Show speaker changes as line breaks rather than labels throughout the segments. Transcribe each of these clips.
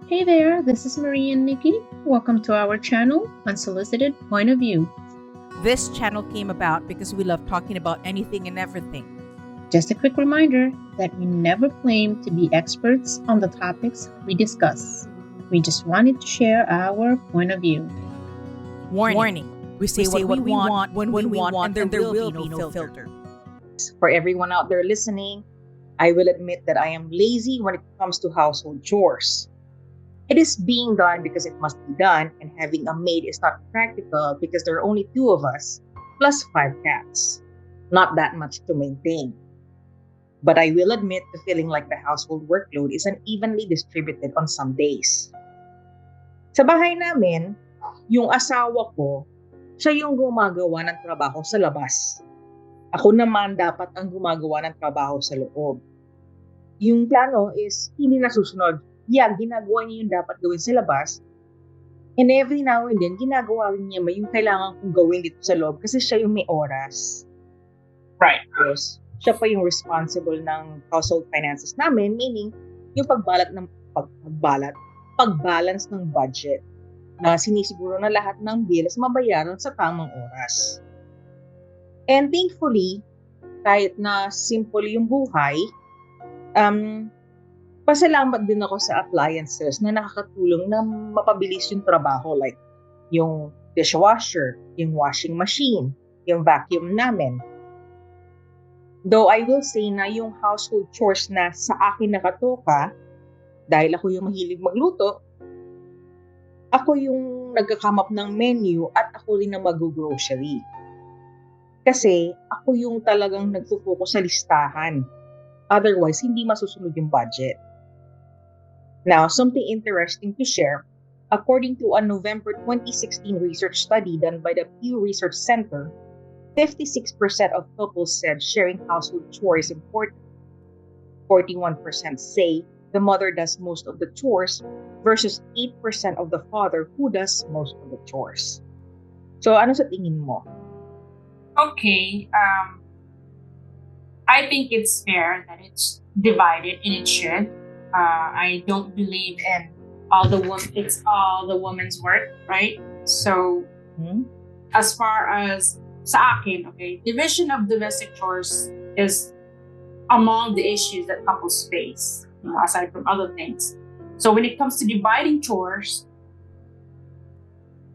Hey there, this is Marie and Nikki. Welcome to our channel, Unsolicited Point of View.
This channel came about because we love talking about anything and everything.
Just a quick reminder that we never claim to be experts on the topics we discuss. We just wanted to share our point of view.
Warning. We say what we want when we want, and there will be no filter.
For everyone out there listening, I will admit that I am lazy when it comes to household chores. It is being done because it must be done, and having a maid is not practical because there are only two of us, plus 5 cats. Not that much to maintain. But I will admit to feeling like the household workload is unevenly distributed on some days. Sa bahay namin, yung asawa ko, siya yung gumagawa ng trabaho sa labas. Ako naman dapat ang gumagawa ng trabaho sa loob. Yung plano is hindi nasusunod. Yeah, ginagawa niya yung dapat gawin sa labas. And every now and then, ginagawa rin niya yung kailangan kong gawin dito sa loob kasi siya yung may oras.
Right.
Tapos, siya pa yung responsible ng household finances namin, meaning yung pagbalance ng budget na sinisiguro na lahat ng bills mabayaran sa tamang oras. And thankfully, kahit na simple yung buhay, pasalamat din ako sa appliances na nakakatulong na mapabilis yung trabaho, like yung dishwasher, yung washing machine, yung vacuum namin. Though I will say na yung household chores na sa akin nakatoka, dahil ako yung mahilig magluto, ako yung nagka-come up ng menu at ako rin na mag-grocery. Kasi ako yung talagang nagpo-focus sa listahan. Otherwise, hindi masusunod yung budget. Now, something interesting to share. According to a November 2016 research study done by the Pew Research Center, 56% of couples said sharing household chores is important. 41% say the mother does most of the chores versus 8% of the father who does most of the chores. So, ano sa tingin mo?
Okay, I think it's fair that it's divided, and it should. I don't believe in it's all the woman's work, right? So, as far as sa akin, okay, division of domestic chores is among the issues that couples face, aside from other things. So when it comes to dividing chores,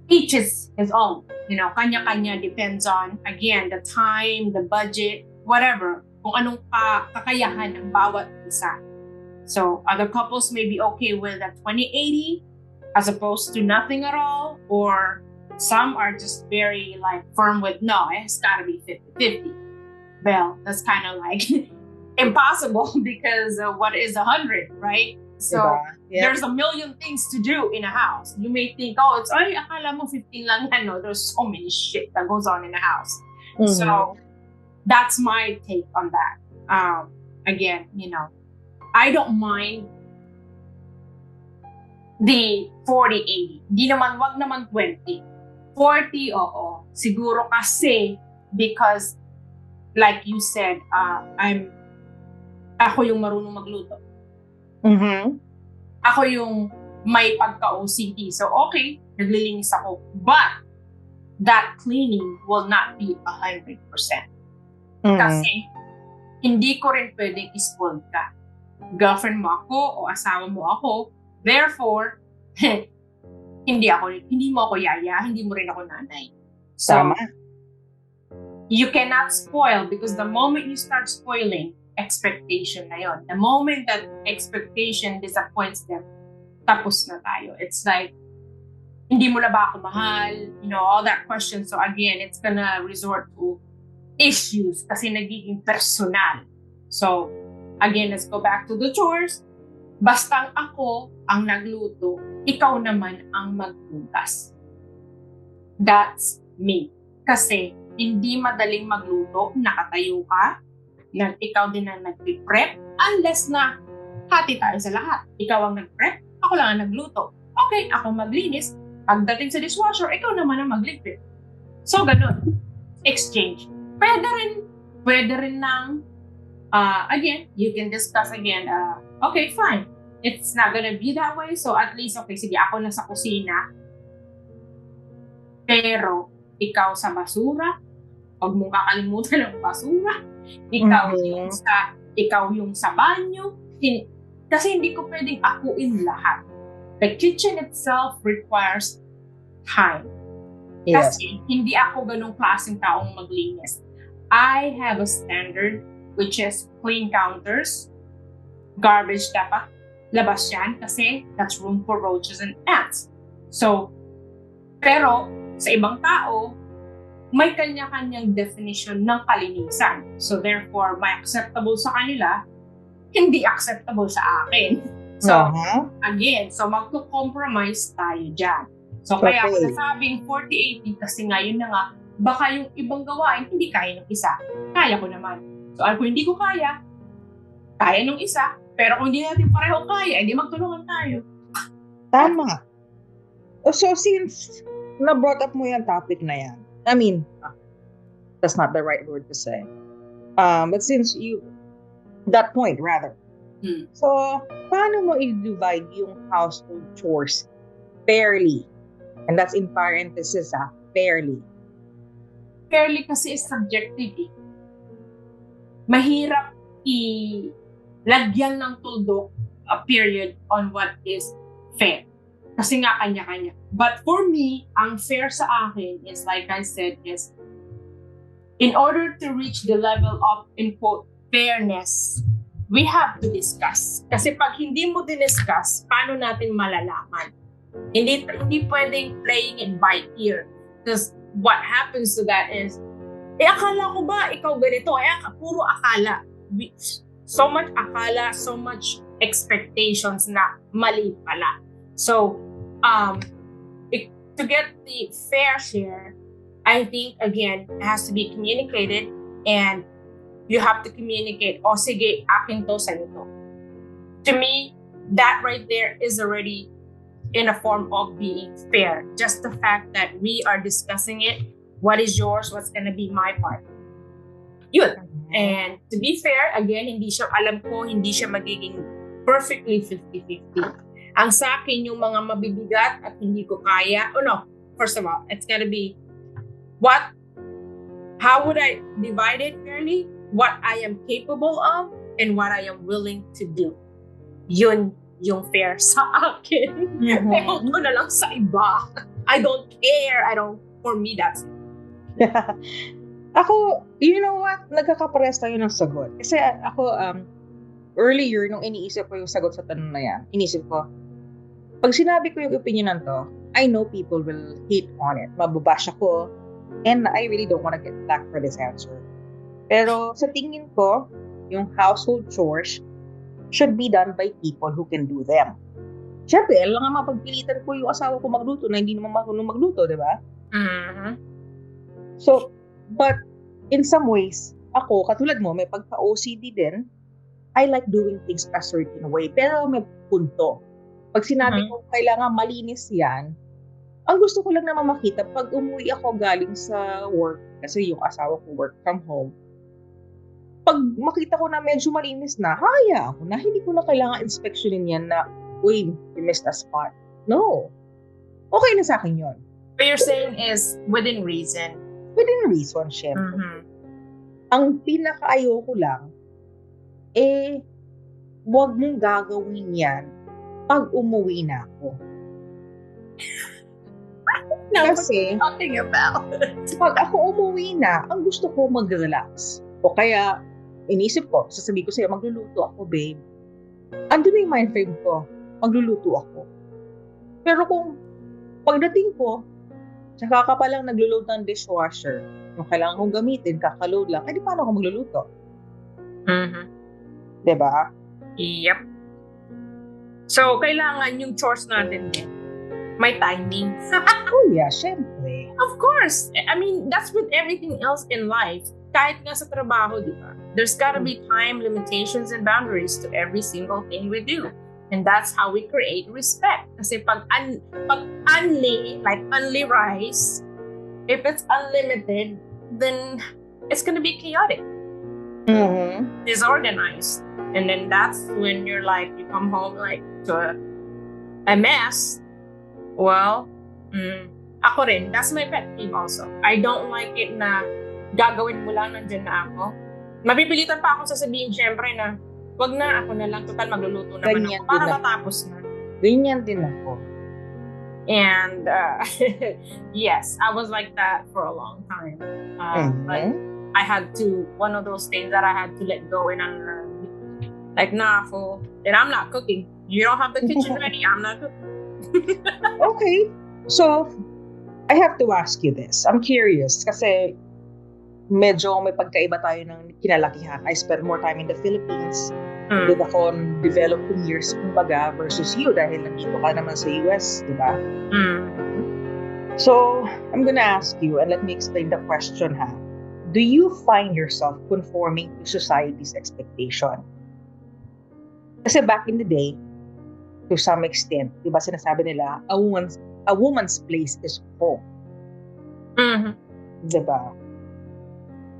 each is his own. Kanya-kanya depends on, again, the time, the budget, whatever, kung anong kakayahan ng bawat isa. So other couples may be okay with a 20-80 as opposed to nothing at all, or some are just very firm with, no, it's gotta be 50-50. Well, that's kind of impossible because what is 100, right? So there's a million things to do in a house. You may think, akala mo 15 lang yan. No, there's so many shit that goes on in a house. Mm-hmm. So that's my take on that. Again, I don't mind the 40-80. Wag naman 20. 40, oo. Siguro kasi because like you said, ako yung marunong magluto.
Mm-hmm.
Ako yung may pagka-OCD. So, okay, naglilinis ako. But, that cleaning will not be 100%. Mm-hmm. Kasi, hindi ko rin pwedeng spoiled ka. Girlfriend mo ako o asawa mo ako. Therefore, hindi mo ako yaya, hindi mo rin ako nanay. So,
tama.
You cannot spoil because the moment you start spoiling, expectation na yon. The moment that expectation disappoints them, tapos na tayo. It's like, hindi mo na ba ako mahal? All that question. So again, it's gonna resort to issues kasi nagiging personal. So again, let's go back to the chores. Basta ako ang nagluto, ikaw naman ang maghugas. That's me. Kasi hindi madaling magluto, nakatayo ka, ikaw din ang nag-prep, unless na hati tayo sa lahat. Ikaw ang nag-prep, ako lang ang nagluto. Okay, ako maglinis. Pagdating sa dishwasher, ikaw naman ang mag-liquid. So, ganun. Exchange. Pwede rin ng, again, you can discuss again, okay, fine. it's not gonna be that way. So at least, okay, sige, ako na sa kusina. Pero, ikaw sa basura, huwag mong kakalimutan ng basura. Ikaw yung sa banyo. Kasi hindi ko pwedeng akuin lahat. The kitchen itself requires time.
Yes.
Kasi hindi ako ganong klaseng taong maglinis. I have a standard which is clean counters, garbage dapat labas yan kasi that's room for roaches and ants. So, pero sa ibang tao, may kanya-kanyang definition ng kalinisan. So therefore, may acceptable sa kanila, hindi acceptable sa akin. So, again, so magko-compromise tayo dyan. So kaya ako nasabing 40-80 kasi ngayon na nga, baka yung ibang gawain, hindi kaya ng isa. Kaya ko naman. So kung hindi ko kaya nung isa. Pero kung hindi natin pareho kaya, hindi magtulungan tayo.
Tama. So since na-brought up mo yung topic na yan, I mean, that's not the right word to say. But since that point rather. So, paano mo i-divide yung household chores fairly? And that's in parenthesis, fairly.
Fairly kasi is subjective. Mahirap lagyan ng tuldok a period on what is fair. Kasi nga kanya-kanya. But for me, ang fair sa akin is, like I said, is in order to reach the level of, in quote, fairness, we have to discuss. Kasi pag hindi mo diniscuss, paano natin malalaman? Hindi pwedeng playing it by ear. Because what happens to that is, akala ko ba ikaw ganito? Puro akala. So much akala, so much expectations na mali pala. So, to get the fair share, I think, again, it has to be communicated and you have to communicate, sige, akin to, sa'yo to. To me, that right there is already in a form of being fair. Just the fact that we are discussing it, what is yours, what's gonna be my part. Yun. And to be fair, again, alam ko, hindi siya magiging perfectly 50-50. Ang sa akin, yung mga mabibigat at hindi ko kaya, first of all, it's gotta be, how would I divide it fairly? What I am capable of and what I am willing to do. Yun yung fair sa akin. Ewan ko na lang sa iba. I don't care. For me, that's it.
Ako, you know what? Nagkakapares tayo ng sagot. Kasi ako, earlier, nung iniisip ko yung sagot sa tanong na yan, inisip ko, pag sinabi ko yung opinion to, I know people will hate on it. Mababash ako. And I really don't want to get back for this answer. Pero sa tingin ko, yung household chores should be done by people who can do them. Siyempre, alam nga mapagpilitan ko yung asawa ko magluto na hindi naman marunong magluto, di ba?
Mm-hmm.
So, but in some ways, ako, katulad mo, may pagka-OCD din, I like doing things a certain way. Pero may punto. Pag sinabi ko, kailangan malinis yan, ang gusto ko lang naman makita, pag umuwi ako galing sa work, kasi yung asawa ko work from home, pag makita ko na medyo malinis na, haya ako na, hindi ko na kailangan inspectionin yan na, uy, you missed a spot. No. Okay na sa akin yun.
What you're saying is within reason.
Within reason, syempre.
Mm-hmm.
Ang pinaka-ayoko lang, wag mong gagawin yan pag umuwi na ako. Kasi,
talking about
pag ako umuwi na, ang gusto ko mag-relax. O kaya, inisip ko, sasabihin ko sa'yo, magluluto ako, babe. Andun na yung mind frame ko, magluluto ako. Pero kung pagdating ko, tsaka ka palang naglo-load ng dishwasher, yung kailangan kong gamitin, kakaload lang, di paano ako magluluto?
Mm-hmm.
Diba?
Yep. So, kailangan yung chores natin din. May timing.
Oh yeah, syempre.
Of course. I mean, that's with everything else in life. Kahit nga sa trabaho, di ba? There's gotta be time limitations and boundaries to every single thing we do. And that's how we create respect. Kasi pag only rice, if it's unlimited, then it's gonna be chaotic.
Mm-hmm.
Disorganized. And then that's when you come home like, to a mess, well, ako rin, that's my pet peeve also. I don't like it na gagawin mo lang, nandyan na ako. Mapipilitan pa ako sasabihin, syempre na, wag na, ako na lang, total magluluto naman
Ganyan
ako para
din ako.
matapos na.
Ganyan din ako.
And yes, I was like that for a long time. Like, I had to, one of those things that I had to let go and unlearn. Like, nah, fool, and I'm not cooking. You don't have the kitchen ready, I'm not cooking.
Okay. So, I have to ask you this. I'm curious kasi medyo may pagkaiba tayo ng kinalakihan. I spent more time in the Philippines. Doon ako developing years, kumbaga, versus you dahil nandito ka naman sa US, di ba? So, I'm gonna ask you and let me explain the question, ha? Do you find yourself conforming to society's expectation? Kasi back in the day, to some extent, di ba sinasabi nila, a woman's place is home. Di ba?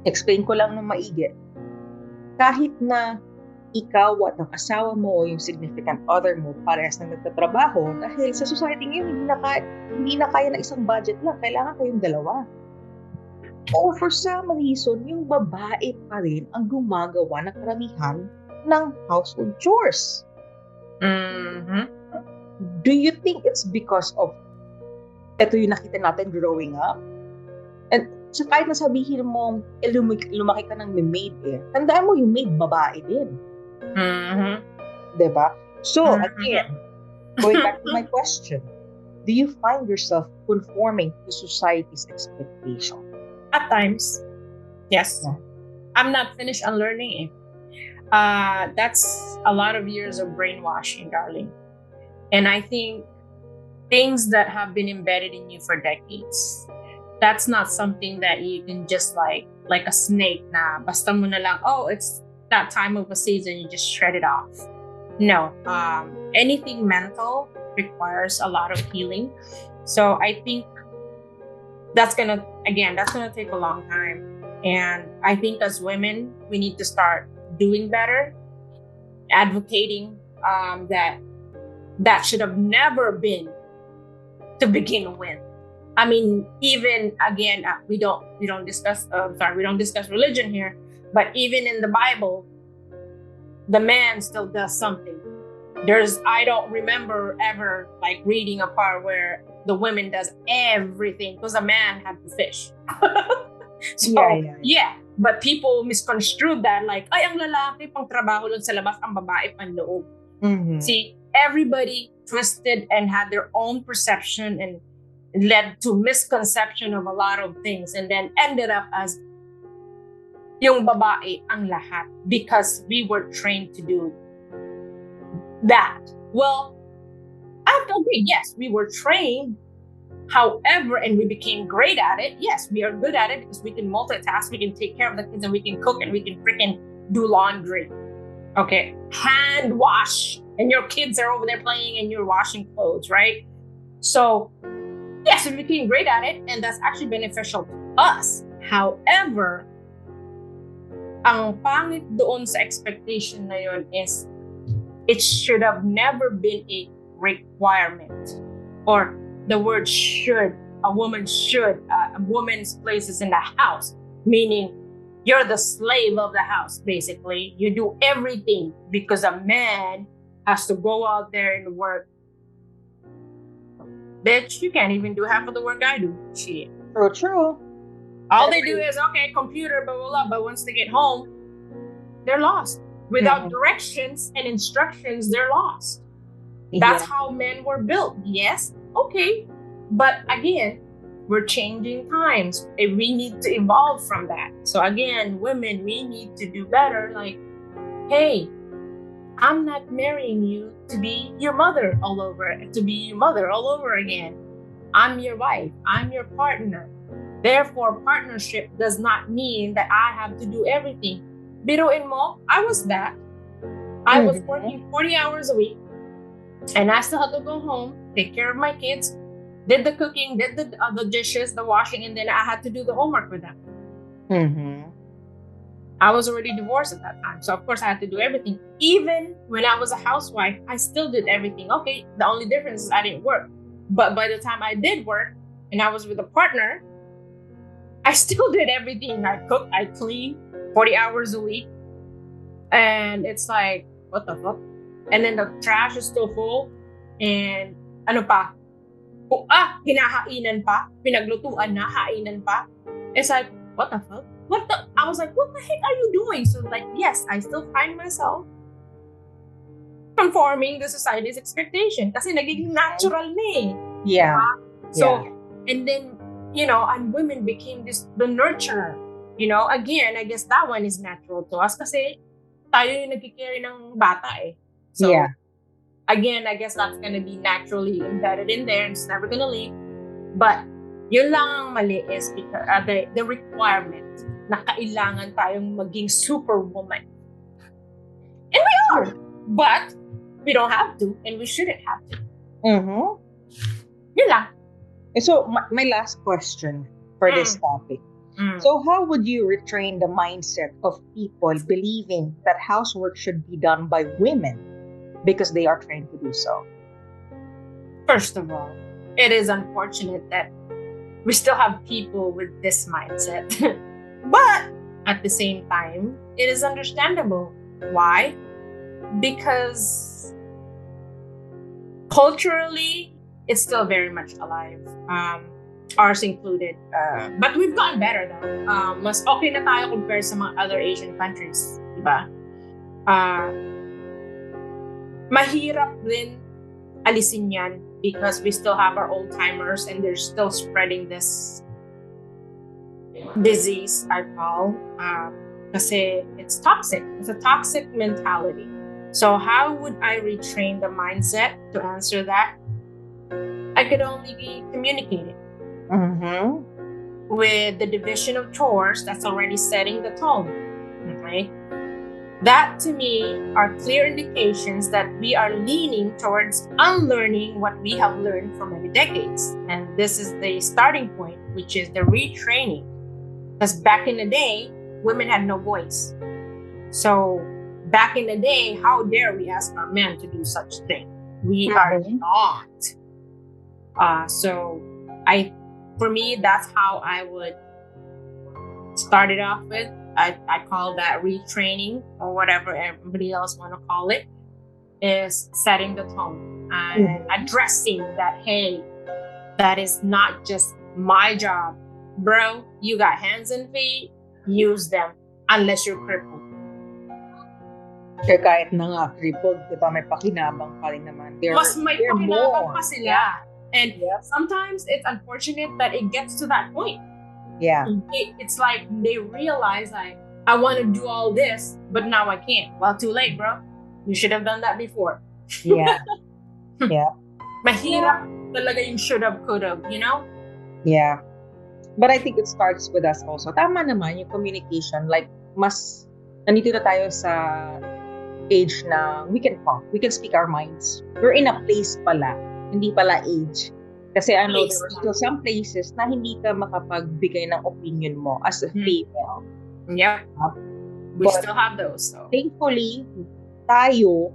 Explain ko lang ng maigi. Kahit na ikaw at ang asawa mo o yung significant other mo parehas na nagtatrabaho, dahil sa society ngayon, hindi na kaya na isang budget lang. Kailangan kayong dalawa. O for some reason, yung babae pa rin ang gumagawa ng karamihan ng household chores. Do you think it's because of ito yung nakita natin growing up? And so kahit nasabihin mo, lumaki ka ng maid tandaan mo yung maid babae din. Diba? So, again, going back to my question, do you find yourself conforming to society's expectation?
At times, yes.
Yeah.
I'm not finished unlearning it. That's a lot of years of brainwashing, darling. And I think things that have been embedded in you for decades, that's not something that you can just like a snake na basta mo na lang, oh, it's that time of a season, you just shred it off. No. Anything mental requires a lot of healing. So I think that's gonna take a long time. And I think as women, we need to start doing better, advocating that should have never been to begin with. I mean, even again, we don't discuss religion here, but even in the Bible, the man still does something. I don't remember ever like reading a part where the woman does everything because a man had to fish. So, yeah. But people misconstrued that like, ay, ang lalaki pang trabaho lang sa labas, ang babae pang loob. See, everybody twisted and had their own perception and led to misconception of a lot of things and then ended up as yung babae ang lahat because we were trained to do that. Well, I have to agree, yes, we were trained. However, and we became great at it. Yes, we are good at it because we can multitask, we can take care of the kids, and we can cook, and we can freaking do laundry. Okay, hand wash, and your kids are over there playing and you're washing clothes, right? So, yes, we became great at it, and that's actually beneficial to us. However, ang pangit doon sa expectation na yun is it should have never been a requirement. Or the word should, a woman's place is in the house, meaning you're the slave of the house, basically. You do everything because a man has to go out there and work. Bitch, you can't even do half of the work I do. Shit.
True.
All they do is, okay, computer, blah, blah, blah. But once they get home, they're lost. Without directions and instructions, they're lost. That's how men were built. Yes, okay. But again, we're changing times. And we need to evolve from that. So again, women, we need to do better. Like, hey, I'm not marrying you to be your mother all over again. I'm your wife. I'm your partner. Therefore, partnership does not mean that I have to do everything. Biruin mo, I was that. I was working 40 hours a week, and I still had to go home, take care of my kids, did the cooking, did the dishes, the washing, and then I had to do the homework with them. I was already divorced at that time. So of course I had to do everything. Even when I was a housewife, I still did everything. Okay, the only difference is I didn't work. But by the time I did work and I was with a partner, I still did everything. I cooked, I cleaned 40 hours a week. And it's like, what the fuck? And then the trash is still full. And ano pa? Hinahainan pa. Pinaglutuan na, hainan pa. It's like, what the fuck? I was like, what the heck are you doing? So like, yes, I still find myself conforming the society's expectation. Kasi nagiging natural na eh.
Yeah.
So, and then, and women became the nurturer. Again, I guess that one is natural to us kasi tayo yung nagkicarry ng bata eh. So, again, I guess that's gonna be naturally embedded in there and it's never gonna leave. But, yun lang ang mali is because the requirement na kailangan tayong maging superwoman. And we are! But, we don't have to and we shouldn't have to.
Mm-hmm.
Yun lang.
So, my last question for this topic. So, how would you retrain the mindset of people believing that housework should be done by women because they are trained to do so?
First of all, it is unfortunate that we still have people with this mindset. But at the same time, it is understandable. Why? Because culturally, it's still very much alive. Ours included. But we've gotten better though. Mas okay na tayo compared sa mga other Asian countries. Diba? Mahirap din alisin yan because we still have our old-timers and they're still spreading this disease, I call. Kasi it's toxic. It's a toxic mentality. So how would I retrain the mindset to answer that? I could only be communicating. With the division of chores that's already setting the tone. Okay? That to me are clear indications that we are leaning towards unlearning what we have learned for many decades. And this is the starting point, which is the retraining. Because back in the day, women had no voice. So back in the day, how dare we ask our men to do such thing? We are not. So for me, that's how I would start it off with. I call that retraining or whatever everybody else want to call it, is setting the tone and addressing that, hey, that is not just my job. Bro, you got hands and feet, use them unless you're crippled.
Kaya kahit na nga crippled, di ba, may pakinabang pa rin naman.
Mas may pakinabang pa sila. And sometimes it's unfortunate that it gets to that point.
Yeah.
It's like they realize like, I want to do all this, but now I can't. Well, too late, bro. You should have done that before.
Yeah. Yeah.
Mahirap talaga yung should have, could have,
Yeah. But I think it starts with us also. Tama naman yung communication. Like, mas nandito na tayo sa age na we can talk. We can speak our minds. We're in a place pala. Hindi pala age. Kasi there are still some places na hindi ka makapagbigay ng opinion mo as a female.
Yeah. We still have those. So.
Thankfully, tayo,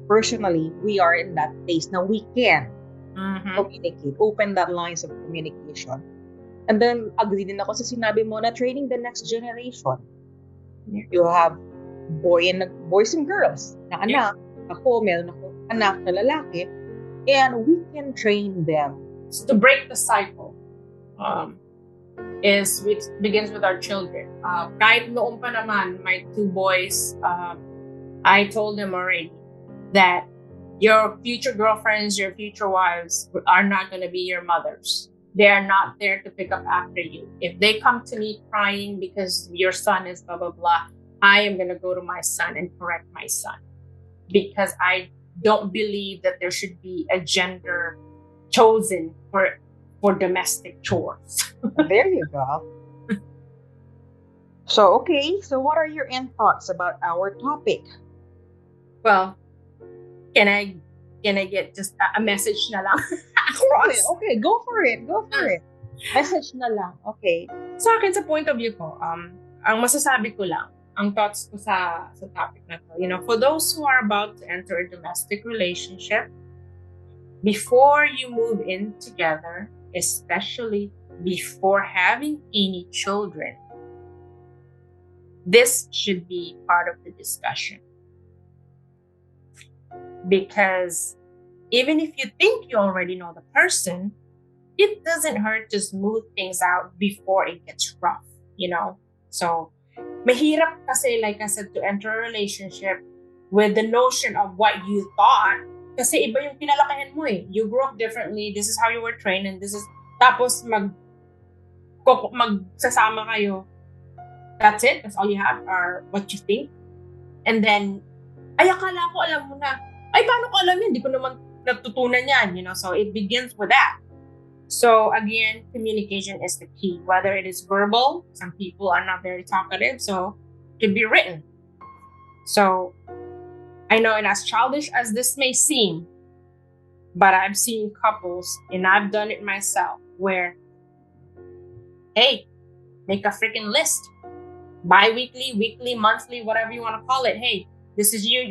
personally, we are in that place na we can communicate, open that lines of communication. And then, agree din ako sa sinabi mo na training the next generation. Yeah. You have boys and girls na anak, ako, meron ako anak na lalaki, and we can train them.
So to break the cycle, it begins with our children. Kahit noong pa naman, my two boys, I told them already that your future girlfriends, your future wives are not going to be your mothers. They are not there to pick up after you. If they come to me crying because your son is blah, blah, blah, I am going to go to my son and correct my son. Because I don't believe that there should be a gender chosen for domestic chores.
There you go. So what are your end thoughts about our topic?
Well, can I get just a message na lang?
Okay, go for it. Message na lang. Okay.
Sa akin, sa point of view ko, ang masasabi ko lang, ang thoughts ko sa topic na to. For those who are about to enter a domestic relationship, before you move in together, especially before having any children, this should be part of the discussion. Because even if you think you already know the person, it doesn't hurt to smooth things out before it gets rough, So, mahirap kasi, like I said, to enter a relationship with the notion of what you thought. Kasi iba yung pinalakihan mo eh. You grew up differently. This is how you were trained, and this is, tapos magsasama kayo. That's it. That's all you have, are what you think. And then, ay, akala ko alam mo na. Ay, paano ko alam yan? Hindi ko naman natutunan yan, So, it begins with that. So, again, communication is the key. Whether it is verbal, some people are not very talkative, so it could be written. So, I know, and as childish as this may seem, but I've seen couples, and I've done it myself, where, hey, make a freaking list. Bi-weekly, weekly, monthly, whatever you want to call it. Hey, this is you.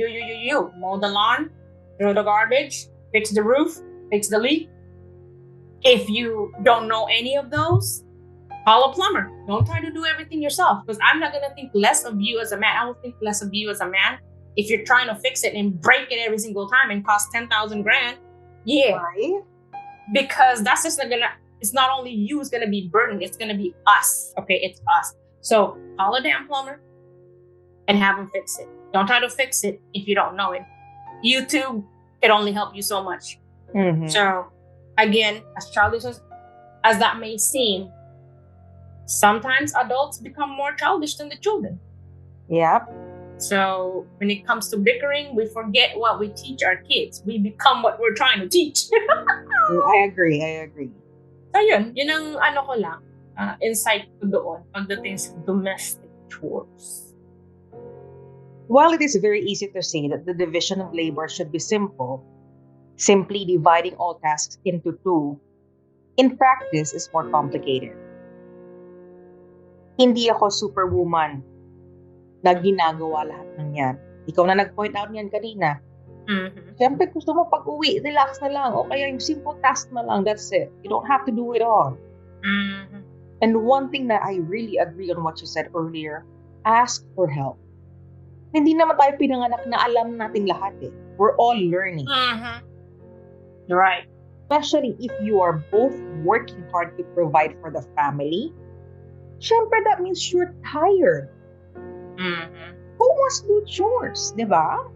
Mow the lawn, throw the garbage, fix the roof, fix the leak. If you don't know any of those, call a plumber. Don't try to do everything yourself, because I'm not going to think less of you as a man. I will think less of you as a man if you're trying to fix it and break it every single time and cost 10,000 grand. Yeah.
Right?
Because that's just not gonna, it's not only you who's gonna be burdened, it's gonna be us. Okay, it's us. So call a damn plumber and have them fix it. Don't try to fix it if you don't know it. YouTube can only help you so much.
Mm-hmm.
So again, as childish as that may seem, sometimes adults become more childish than the children.
Yep.
So when it comes to bickering, we forget what we teach our kids. We become what we're trying to teach.
I agree.
So yun ang ko lang, insight ko doon pagdating sa domestic chores.
While it is very easy to say that the division of labor should be simple, simply dividing all tasks into two, in practice is more complicated. Hindi ako superwoman na ginagawa lahat ng yan. Ikaw na nag-point out niyan kanina.
Mm-hmm.
Siyempre, gusto mo pag-uwi, relax na lang. O kaya yung simple task na lang, that's it. You don't have to do it all.
Mm-hmm.
And one thing that I really agree on what you said earlier, ask for help. Hindi naman tayo pinanganak na alam natin lahat eh. We're all learning.
Mm-hmm. Right.
Especially if you are both working hard to provide for the family. Siyempre, that means you're tired.
Mm-hmm.
Who wants to do chores, di ba?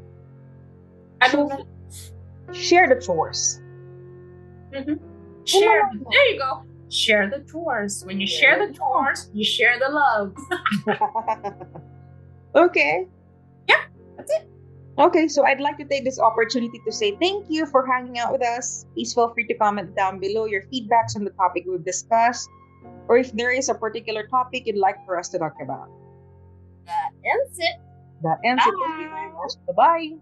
So,
share the chores.
Mm-hmm. There you go. Share the chores. When you share the chores, you share the love.
Okay.
Yeah, that's it.
Okay, so I'd like to take this opportunity to say thank you for hanging out with us. Please feel free to comment down below your feedbacks on the topic we've discussed, or if there is a particular topic you'd like for us to talk about.
That ends it.
That ends it. Thank you very much. Bye-bye.